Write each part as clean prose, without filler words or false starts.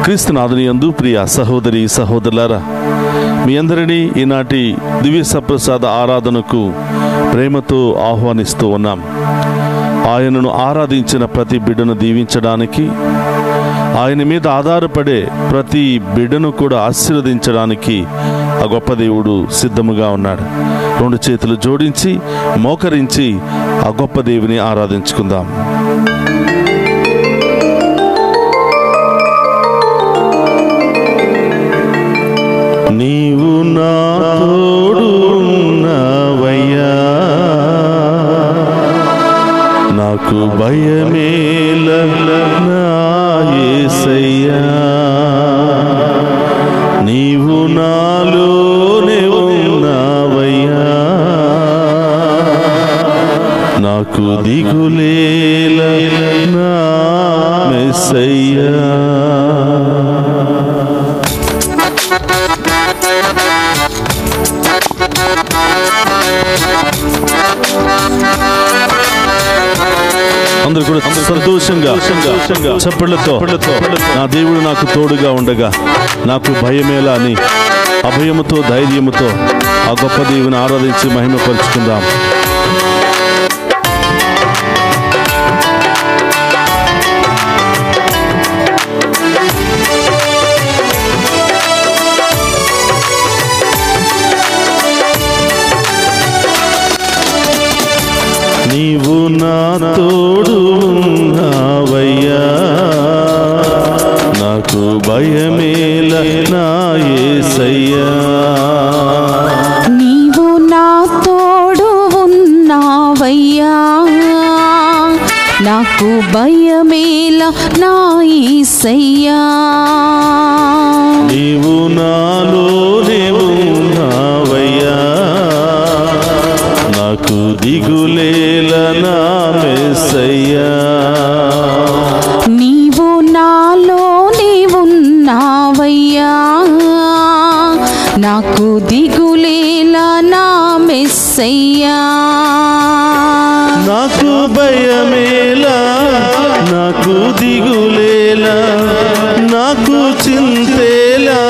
క్రీస్తునాథుని యందు ప్రియ సహోదరి సహోదరులారా, మీ అందరినీ ఈనాటి దివ్య సప్రసాద ఆరాధనకు ప్రేమతో ఆహ్వానిస్తూ ఉన్నాం. ఆయనను ఆరాధించిన ప్రతి బిడ్డను దీవించడానికి, ఆయన మీద ఆధారపడే ప్రతి బిడ్డను కూడా ఆశీర్వదించడానికి ఆ గొప్ప దేవుడు సిద్ధముగా ఉన్నాడు. రెండు చేతులు జోడించి మోకరించి ఆ గొప్ప దేవుని ఆరాధించుకుందాం. నీవు నా తోడు ఉన్నావయ్యా, నాకు భయమేల నా యేసయ్యా. నీవు నాలోనే ఉన్నావయ్యా, నాకు దిగులేల నా మెస్సయ్యా. అందరూ కూడా సంతోషంగా చప్పట్లతో నా దేవుడు నాకు తోడుగా ఉండగా నాకు భయమేలా అని అభయముతో ధైర్యముతో ఆ గొప్ప దేవుని ఆరాధించి మహిమపరుచుకుందాం. నీవు నా తోడు ఉన్నావయ్యా, నాకు భయమేల నా యేసయ్యా. నీవు నా తోడు ఉన్నావయ్యా, నాకు భయమేల నా యేసయ్యా. నీవు నాలోనే ఉన్నావయ్యా, నాకు దిగులేల నా మెస్సయ్యా. నీవు నాలోనే ఉన్నావయ్యా, నాకు దిగులేల నా మెస్సయ్యా. నాకు భయమేలా, నాకు దిగులేలా, నాకు చింతేలా,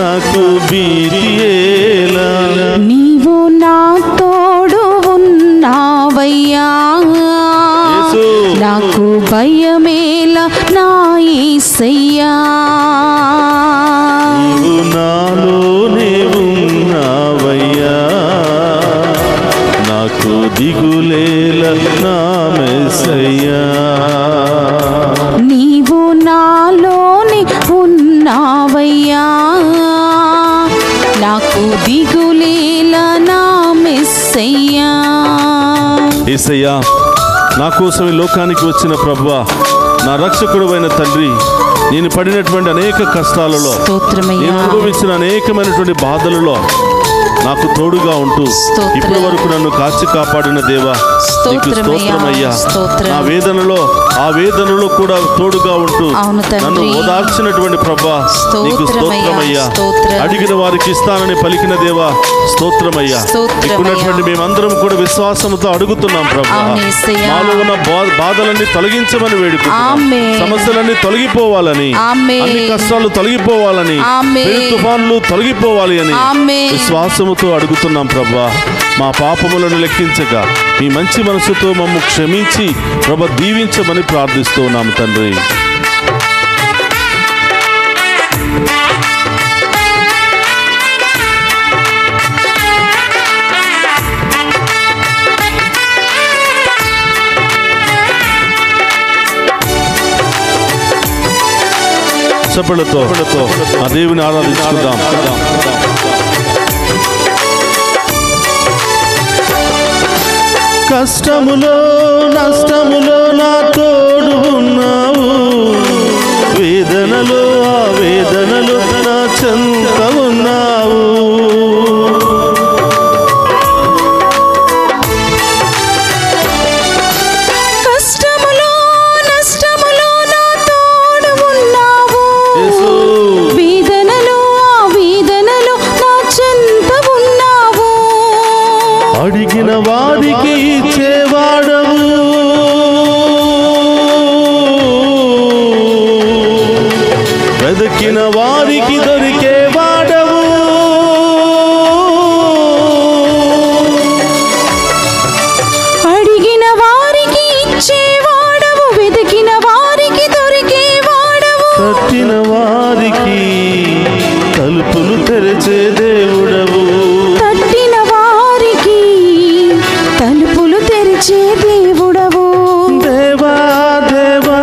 నాకు భీతియేలా. నీవు నా తోడు ఉన్నావయ్యా, నాకు భయమేల నా యేసయ్యా. నీవు నాలోనే ఉన్నావయ్యా, నాకు దిగులేల నా మెస్సయ్యా. నీవు నాలోనే ఉన్నావయ్యా, నాకు దిగులేల నా మెస్సయ్యా. యేసయ్యా, నా కోసం ఈ లోకానికి వచ్చిన ప్రభువా, నా రక్షకుడైన తండ్రి, నేను పడినటువంటి అనేక కష్టాలలో, నేను అనుభవించిన అనేకమైనటువంటి బాధలలో నాకు తోడుగా ఉంటూ ఇప్పటి వరకు నన్ను కాచి కాపాడిన దేవా, నీకు స్తోత్రమయ్యా. నా వేదనలో ఆ వేదనలో కూడా తోడుగా ఉంటూ నన్ను ఓదార్చినటువంటి ప్రభా, నీకు స్తోత్రమయ్యా. అడిగిన వారికి ఇస్తానని పలికిన దేవా, స్తోత్రమయ్యా. ఇప్పుడున్నటువంటి మేమందరం కూడా విశ్వాసంతో అడుగుతున్నాం ప్రభా, మాలో ఉన్న బాధలన్నీ తొలగించమని వేడుకుంటున్నాం. సమస్యలన్నీ తొలగిపోవాలని, అన్ని కష్టాలు తొలగిపోవాలని, తుఫాన్లు తొలగిపోవాలి అని విశ్వాసముతో అడుగుతున్నాం ప్రభా. మా పాపములను లెక్కించగా మీ మంచి మనసుతో మమ్ము క్షమించి ప్రభా దీవించమని ప్రార్థిస్తూ ఉన్నాము తండ్రి. చప్పట్లతో ఆ దేవుని ఆరాధించుకుందాం. కష్టములో నష్టములో నా తోడు ఉన్నావు, వేదనలో ఆ వేదనలో నా చెంత ఉన్నావు. కష్టములో నష్టములో నా తోడు ఉన్నావు, వేదనలో ఆ వేదనలో నా చెంత ఉన్నావు. అడిగిన వారికి ఇచ్చేవాడవు, వెదకిన వారికి దొరికే వాడవు, అడిగిన వారికి ఇచ్చేవాడవు, వెతికిన వారికి దొరికే వాడవు, తట్టిన వారికి తలుపులు తెరిచే దేవుడవు, తట్టిన వారికి తలుపులు తెరిచే దేవుడవు. దేవా దేవా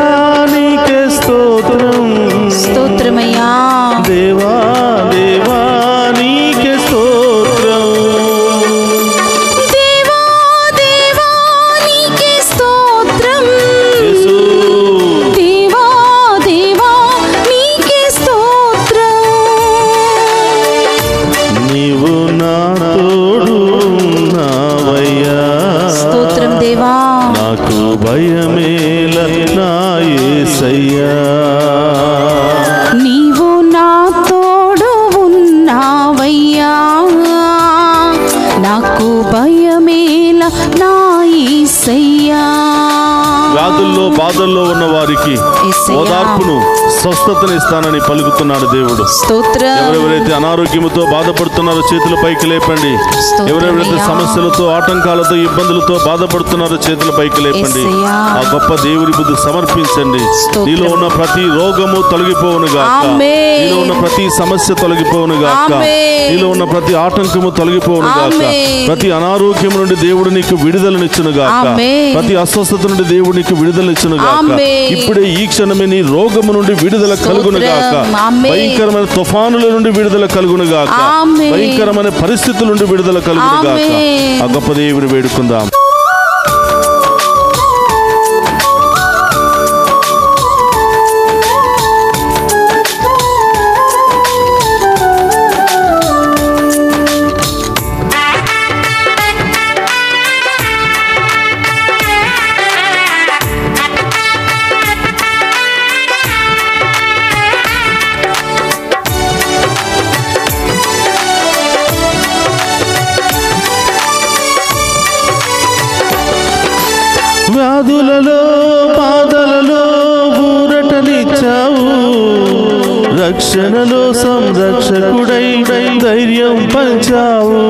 నీకే స్తోత్రం, స్తోత్రమయ్యా. దేవా దేవా నీకే స్తోత్రం, దేవా దేవా నీకే స్తోత్రం, యేసు దేవా దేవా నీకే స్తోత్రం. నీవు నా తోడు ఉన్నావయ్యా, స్తోత్రం దేవా. నాకు భయమేల నా యేసయ్యా, నీవు నా తోడు ఉన్నావయ్యా, నాకు భయమేల నా యేసయ్యా. వ్యాధుల్లో బాధల్లో ఉన్న వారికి యేసయ్యా. ఓదార్పును స్వస్థతను ఇస్తానని పలుకుతున్నాడు దేవుడు. స్తోత్రం. ఎవరెవరైతే అనారోగ్యముతో బాధపడుతున్నారో చేతుల పైకి లేపండి. స్తోత్రమయ్యా. ఎవరెవరైతే సమస్యలతో ఆటంకాలతో ఇబ్బందులతో బాధపడుతున్నారో చేతుల పైకి లేపండి. యేసయ్యా. ఆ గొప్ప దేవుని బుద్ధి సమర్పించండి. స్తోత్రం. నీలో ఉన్న ప్రతి రోగము తొలగిపోవును గాక, ఆమేన్. నీలో ఉన్న ప్రతి సమస్య తొలగిపోవును గాక, ఆమేన్. నీలో ఉన్న ప్రతి ఆటంకము తొలగిపోవును గాక, ఆమేన్. ప్రతి అనారోగ్యం నుండి దేవుడు నీకు విడుదలనిచ్చును గాక, ఆమేన్. ప్రతి అస్వస్థత నుండి దేవుడు నీకు విడుదలనిచ్చును గాక. ఆమేన్. ఇప్పుడే ఈ క్షణమే నీ రోగము నుండి విడుదల కలుగును గాక, ఆమేన్. భయంకరమైన తుఫానుల నుండి విడుదల కలుగును గాక, ఆమేన్. భయంకరమైన పరిస్థితుల నుండి విడుదల కలుగును గాక. ఆమేన్. ఆ గొప్ప దేవుని వేడుకుందాం. వ్యాధులలో బాధలలో ఊరటనిచ్చావు, రక్షణలో సంరక్షకుడై ధైర్యం పంచావు.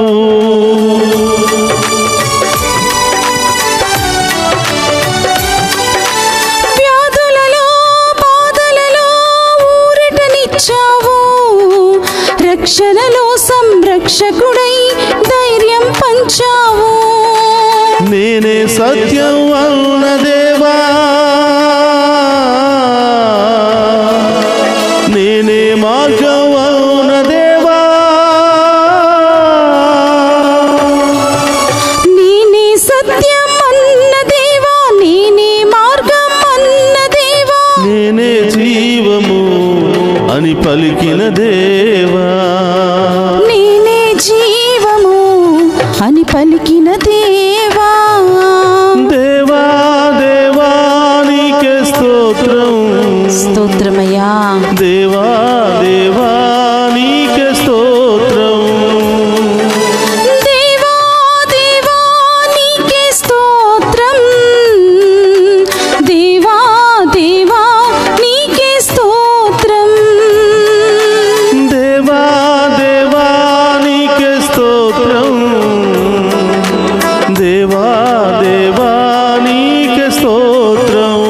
వ్యాధులలో బాధలలో ఊరటనిచ్చావు, రక్షణలో సంరక్షకుడై ధైర్యం పంచావు. నేనే సత్యం అన్న దేవా, నేనే మార్గం అన్న దేవా, నేనే సత్యం అన్న దేవా, నేనే మార్గం అన్న దేవా, నేనే జీవము అని పలికిన దేవా, నేనే జీవము అని పలికిన దేవా. దేవా దేవా నీకే స్తోత్రం, స్తోత్రమయ్యా. దేవా దేవా నీకే స్తోత్రం, దేవా దేవా నీకే స్తోత్రం, దేవా దేవా నీకే స్తోత్రం, దేవా దేవా నీకే స్తోత్రం, దేవా దేవా నీకే స్తోత్రం,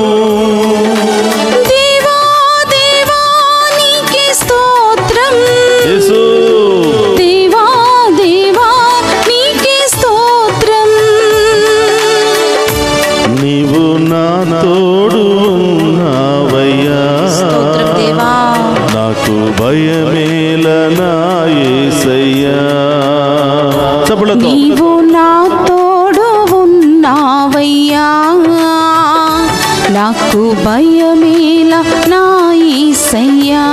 దేవా దేవా నీకే స్తోత్రం, యేసు దేవా దేవా నీకే స్తోత్రం. నీవు నా తోడు ఉన్నావయ్యా, స్తోత్రం దేవా. నాకు భయమేల నా యేసయ్యా. చప్పలతో నీవు నా తోడు ఉన్నావయ్యా, నాకు భయమేల నా యేసయ్యా.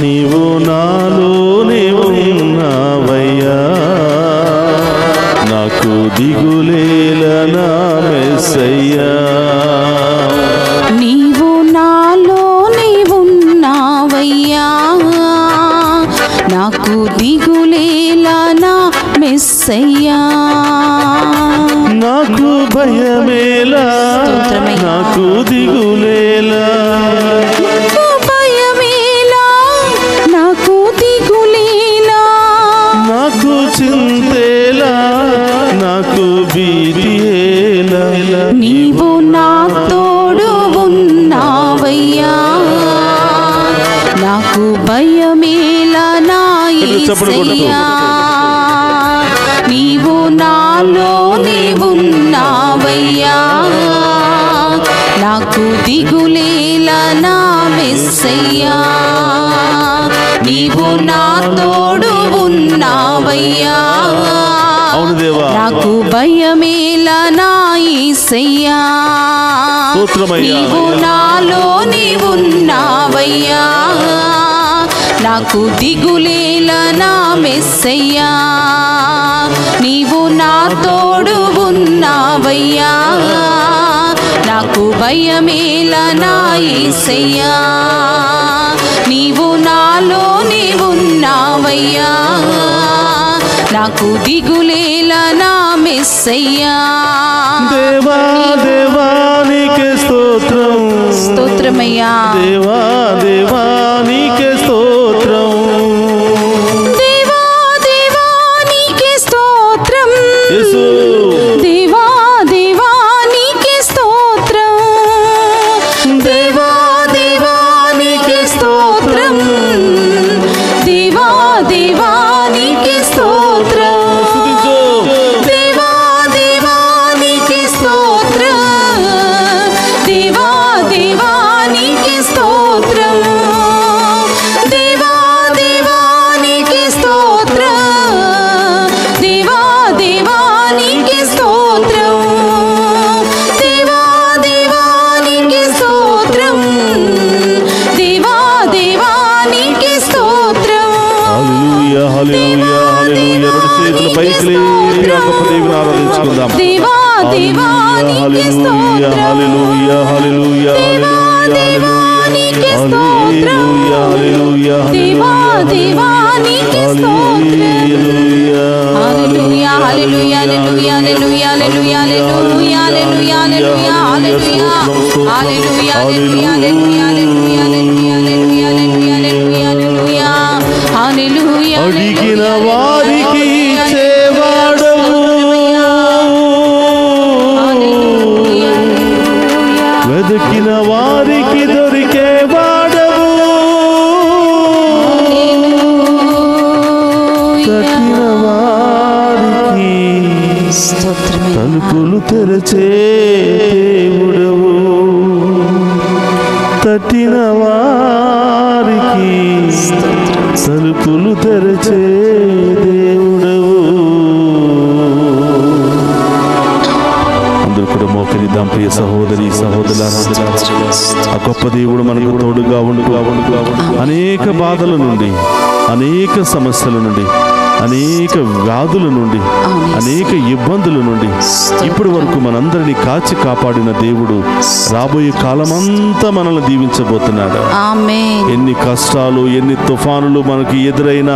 నీవు నాలోనే ఉన్నావయ్యా, నాకు దిగులేల నా మెస్సయ్యా. నీవు నాలోనే ఉన్నావయ్యా, నాకు దిగులేలా నా మెస్సయ్యా. నాకు భయమేలా, స్తోత్రమయ్యా. నాకు దిగులేలా, నాకు భయమేలా, భయమేలా నా యేసయ్యా, నీవు నాలోనే ఉన్నావయ్యా, నాకు దిగులేలా నా మెస్సయ్యా, నీవు నా తోడు ఉన్నావయ్యా, నాకు భయమేలా నా యేసయ్యా, నీవు నాలోనే ఉన్నావయ్యా, నాకు దిగులేలా నా మెస్సయ్యా, నీవు నా తోడు ఉన్నావయ్యా, నాకు భయమేలా నా యేసయ్యా, నీవు నాలోనే ఉన్నావయ్యా, నాకు దిగులేలా నా మెస్సయ్యా. దేవా దేవా నీకే స్తోత్రం, స్తోత్రమయ్యా. దేవా దేవా నీకే స్తోత్రం, దేవా దేవా నీకే స్తోత్రం, యేసు దేవా దేవా నీకే స్తోత్రం, దేవా దేవా నీకే స్తోత్రం, దేవా దేవా నీకే స్తోత్రం, దేవా దేవా నీకే స్తోత్రం, దేవా దేవా నీకే స్తోత్రం, దేవా దేవా నీకే స్తోత్రం, దేవా దేవా నీకే స్తోత్రం, దేవా దేవా నీకే స్తోత్రం, దేవా దేవా నీకే స్తోత్రం. హల్లెలూయా హల్లెలూయా హల్లెలూయా. రెండు చేతులు పైకి లేపి ఆ గొప్ప దేవుని ఆరాధించుకుందాం. దేవా దేవా నీకే హల్లెలూయా స్తోత్రం, హల్లెలూయా హల్లెలూయా దేవా నీకే స్తోత్రం, హల్లెలూయా దేవా దేవా నీకే స్తోత్రం. హల్లెలూయా హల్లెలూయా హల్లెలూయా హల్లెలూయా హల్లెలూయా హల్లెలూయా హల్లెలూయా హల్లెలూయా హల్లెలూయా హల్లెలూయా హల్లెలూయా హల్లెలూయా హల్లెలూయా హల్లెలూయా హల్లెలూయా హల్లెలూయా. అడిగిన వారికి ఇచ్చేవాడవు, వెతికిన వారికి దొరికేవాడవు, తట్టిన వారికి తలుపులు తెరచే దేవుడవు, తట్టిన వారికి తలుపులు తెరచే దేవుడవు. అందరూ కూడా మోకరిద్దాం ప్రియ సహోదరి సహోదరులారా. ఆ గొప్ప దేవుడు మనకు తోడుగా ఉండుగా అనేక బాధల నుండి, అనేక సమస్యల నుండి, అనేక వ్యాధుల నుండి, అనేక ఇబ్బందుల నుండి ఇప్పటి వరకు మనందరినీ కాచి కాపాడిన దేవుడు రాబోయే కాలమంతా మనల్ని దీవించబోతున్నాడు. ఆమేన్. ఎన్ని కష్టాలు, ఎన్ని తుఫానులు మనకి ఎదురైనా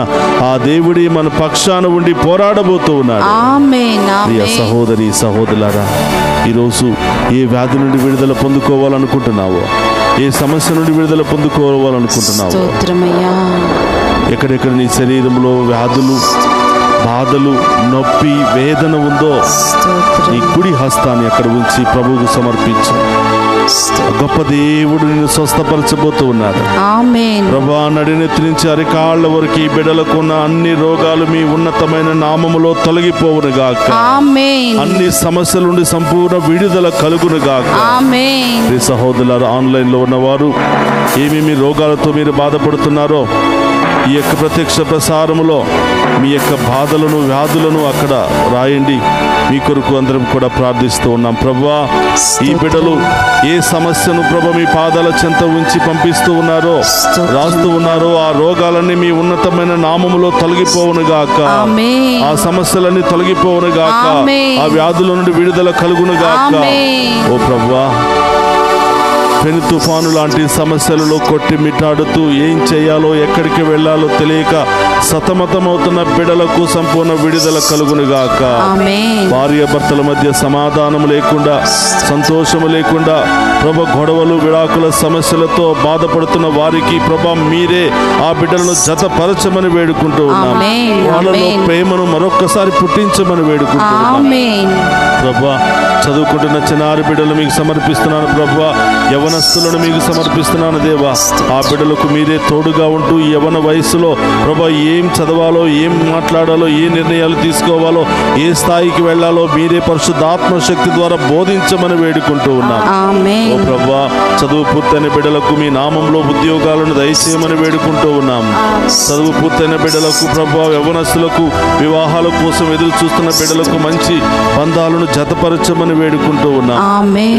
ఆ దేవుడే మన పక్షాన ఉండి పోరాడబోతూ ఉన్నాడు. ఆమేన్. ప్రియ సహోదరి సహోదరులారా, ఈరోజు ఏ వ్యాధి నుండి విడుదల పొందుకోవాలనుకుంటున్నావో, ఏ సమస్య నుండి విడుదల పొందుకోవాలనుకుంటున్నావో, స్తోత్రమయ్యా. ఎక్కడెక్కడ నీ శరీరంలో వ్యాధులు, బాధలు, నొప్పి, వేదన ఉందో నీ కుడి హస్తాన్ని అక్కడ ఉంచి ప్రభువుకు సమర్పించు. గొప్ప దేవుడు నిన్ను స్వస్థపరచబోతూ ఉన్నాడు. ఆమేన్. ప్రభువా, నడినెత్తి నుంచి అరికాళ్ళ వరకు ఈ బిడ్డలకు ఉన్న అన్ని రోగాలు మీ ఉన్నతమైన నామములో తొలగిపోవునుగాక. ఆమేన్. అన్ని సమస్యల నుండి సంపూర్ణ విడుదల కలుగునుగాక. ఆమేన్. ప్రియ సహోదరులారా, ఆన్లైన్లో ఉన్నవారు ఏమేమి రోగాలతో మీరు బాధపడుతున్నారో ఈ యొక్క ప్రత్యక్ష ప్రసారములో మీ యొక్క బాధలను, వ్యాధులను అక్కడ రాయండి. మీ కొరకు అందరం కూడా ప్రార్థిస్తూ ఉన్నాం. ప్రభువా, ఈ బిడ్డలు ఏ సమస్యను ప్రభు మీ పాదాల చెంత ఉంచి పంపిస్తూ ఉన్నారో, రాస్తూ ఉన్నారో, ఆ రోగాలన్నీ మీ ఉన్నతమైన నామములో తొలగిపోవునుగాక. ఆ సమస్యలన్నీ తొలగిపోవునుగాక. ఆ వ్యాధుల నుండి విడుదల కలుగునుగాక. ఓ ప్రభువా, పెను తుఫాను లాంటి సమస్యలలో కొట్టిమిట్టాడుతూ ఏం చేయాలో, ఎక్కడికి వెళ్ళాలో తెలియక సతమతమవుతున్న బిడ్డలకు సంపూర్ణ విడుదల కలుగునుగాక. భార్య భర్తల మధ్య సమాధానం లేకుండా, సంతోషము లేకుండా, ప్రభ గొడవలు, విడాకుల సమస్యలతో బాధపడుతున్న వారికి ప్రభ మీరే ఆ బిడ్డలను జతపరచమని వేడుకుంటూ ఉన్నాం. వాళ్ళలో ప్రేమను మరొక్కసారి పుట్టించమని వేడుకుంటున్నాం. ప్రభా, చదువుకుంటున్న చిన్నారి బిడ్డలు మీకు సమర్పిస్తున్నాను. ప్రభా, యవన యవనస్తులను మీకు సమర్పిస్తున్నాను దేవా. ఆ బిడ్డలకు మీరే తోడుగా ఉంటూ ఈ యవన వయసులో ప్రభా ఏం చదవాలో, ఏం మాట్లాడాలో, ఏ నిర్ణయాలు తీసుకోవాలో, ఏ స్థాయికి వెళ్ళాలో మీరే పరిశుద్ధాత్మ శక్తి ద్వారా బోధించమని వేడుకుంటూ ఉన్నాను. ఓ ప్రభా, చదువు పూర్తయిన బిడ్డలకు మీ నామంలో ఉద్యోగాలను దయచేయమని వేడుకుంటూ ఉన్నాము. చదువు పూర్తయిన బిడ్డలకు ప్రభా, యవనస్తులకు వివాహాల కోసం ఎదురు చూస్తున్న బిడ్డలకు మంచి బంధాలను జతపరచమని వేడుకుంటూ ఉన్నాము.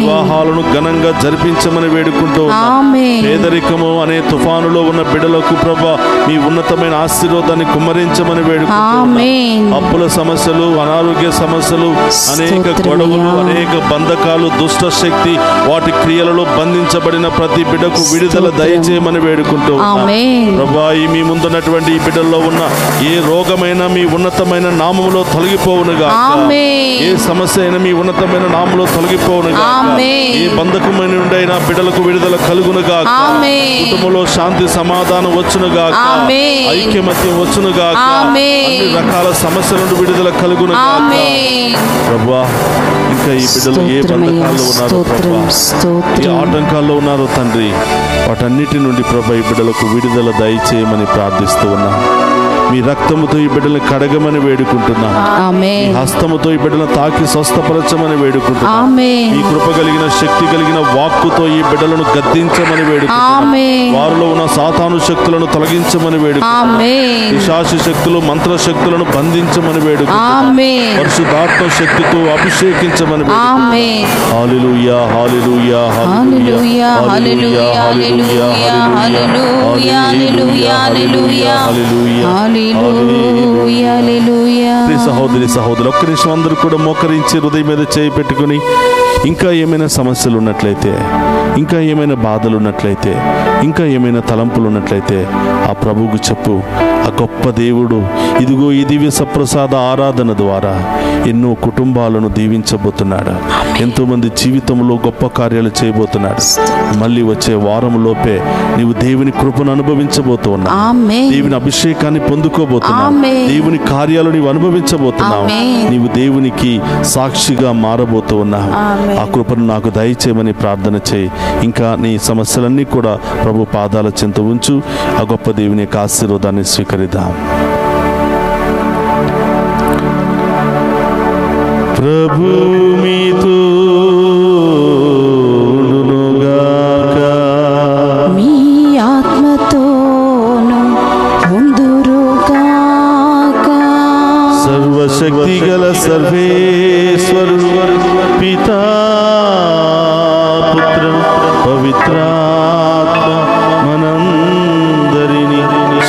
వివాహాలను ఘనంగా జరిపించమని వేడుకుంటూ ఉన్నాము. పేదరికము అనే తుఫానులో ఉన్న బిడ్డలకు ప్రభా మీ ఉన్నతమైన ఆశీర్వాదాన్ని కుమ్మరించమని వేడుకుంటూ ఉన్నాము. అప్పుల సమస్యలు, అనారోగ్య సమస్యలు, అనేక గొడవలు, అనేక బంధకాలు, దుష్ట శక్తి వాటి క్రియలలో బంధించబడిన ప్రతి బిడ్డకు విడుదల దయచేయమని వేడుకుంటూ ఉన్నాము. ప్రభా, మీ ముందున్నటువంటి ఈ బిడ్డల్లో ఉన్న ఏ రోగమైనా మీ ఉన్నతమైన నామములో తొలగిపోవునుగా. ఏ సమస్య అయినా మీ ఉన్నతమైన నామములో తొలగిపోవునుగా. ఏ బంధకమైన ఉండైనా బిడ్డలకు విడుదల కలుగునుగా. కుటుంబంలో శాంతి సమాధానం వచ్చునుగా. ఐక్యమత్యం వచ్చునుగా. అన్ని రకాల సమస్యల నుండి విడుదల కలుగునుగా. ప్రభా, ఇంకా ఈ బిడ్డలు ఏ బంధకాల్లో ఉన్నారో ప్రభా, ఏ ఆటంకాల్లో ఉన్నారో తండ్రి, వాటన్నిటి నుండి ప్రభా ఈ బిడ్డలకు విడుదల దయచేయమని ప్రార్థిస్తూ ఉన్నాం. మీ రక్తముతో ఈ బిడ్డలను కడగమని వేడుకుంటున్నాం. మీ హస్తముతో ఈ బిడ్డలను తాకి స్వస్థపరచమని వేడుకుంటున్నాం. మీ కృప కలిగిన, శక్తి కలిగిన వాక్కుతో ఈ బిడ్డలను గద్దించమని వేడుకుంటున్నాం. వారిలో ఉన్న సాతాను శక్తులను తొలగించమని వేడుకుంటున్నాం. పిశాచ శక్తులు, మంత్ర శక్తులను బంధించమని వేడుకుంటున్నాం. పరిశుద్ధాత్మ శక్తితో అభిషేకించమని వేడుకుంటున్నాం. హల్లెలూయా, హల్లెలూయా, హల్లెలూయా, హల్లెలూయా, హల్లెలూయా, హల్లెలూయా, హల్లెలూయా, హల్లెలూయా. సహోదరి సహోదరులు, ఒక్క నిమిషం అందరూ కూడా మోకరించి హృదయం మీద చేయి పెట్టుకుని, ఇంకా ఏమైనా సమస్యలు ఉన్నట్లయితే, ఇంకా ఏమైనా బాధలు ఉన్నట్లయితే, ఇంకా ఏమైనా తలంపులు ఉన్నట్లయితే ఆ ప్రభువుకు చెప్పు. ఆ గొప్ప దేవుడు ఇదిగో ఈ దివ్య సప్రసాద ఆరాధన ద్వారా ఎన్నో కుటుంబాలను దీవించబోతున్నాడు. ఎంతోమంది జీవితంలో గొప్ప కార్యాలు చేయబోతున్నాడు. మళ్ళీ వచ్చే వారంలోపే నీవు దేవుని కృపను అనుభవించబోతున్నావు. దేవుని అభిషేకాన్ని పొందుకోబోతున్నావు. దేవుని కార్యాలు నీవు అనుభవించబోతున్నావు. నీవు దేవునికి సాక్షిగా మారబోతూ ఉన్నావు. ఆ కృపను నాకు దయచేయమని ప్రార్థన చేయి. ఇంకా నీ సమస్యలన్నీ కూడా ప్రభు పాదాల చెంత ఉంచు. ఆ గొప్ప దేవుని యొక్క ఆశీర్వాదాన్ని స్వీకరిద్దాం. ప్రభు మీతో మీ ఆత్మతోను ఉందురుగాక. సర్వశక్తి గల సర్వేశ్వరుడు పితా, పుత్ర, పవిత్రాత్మ మనందరినీ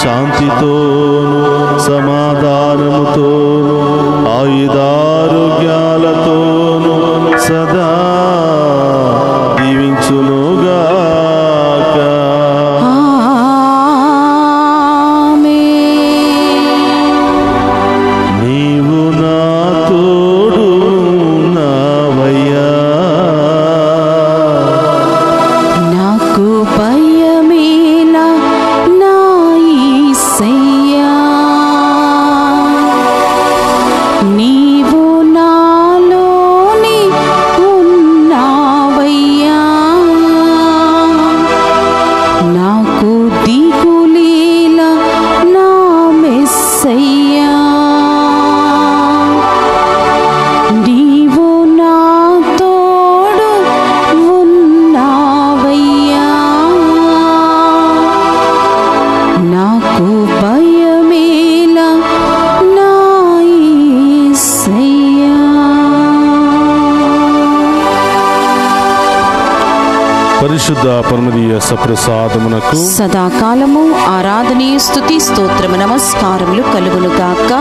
శాంతితోను, సమాధానముతోను, ఆయుధారోగ్యాలతోను సదా దీవించునుగాక. నీవు నా తోడు నావయ్యా, నాకు భయమేలా నా యేసయ్యా. నీవు నాలోని ఉన్నావయ్యా. నాకు దిగులేలా నా మెస్సయ్యా. నీవు నా తోడు ఉన్నావయ్యా. నాకు భయమేలా నా యేసయ్యా. పరిశుద్ధ పరమదీయ సప్రసాదమునకు సదాకాలము ఆరాధనీయ స్తుతి స్తోత్రము నమస్కారములు కలుగునుగాక.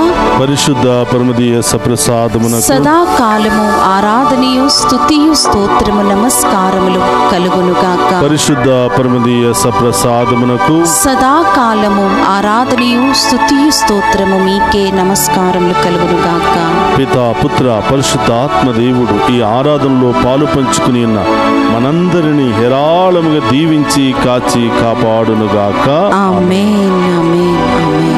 పరిశుద్ధ పరమదీయ సప్రసాదమునకు సదాకాలము ఆరాధనీయ స్తుతియు స్తోత్రము నమస్కారములు కలుగునుగాక. పరిశుద్ధ పరమదీయ సప్రసాదమునకు సదాకాలము ఆరాధనీయ స్తుతియు స్తోత్రము మీకే నమస్కారములు కలుగునుగాక. పితా, పుత్ర, పరిశుద్ధ ఆత్మ దేవుడు ఈ ఆరాధనలో పాలు పంచుకుని ఉన్న మనందరినీ హేరాళముగా దీవించి కాచి కాపాడునుగాక. ఆమేన్, ఆమేన్, ఆమేన్.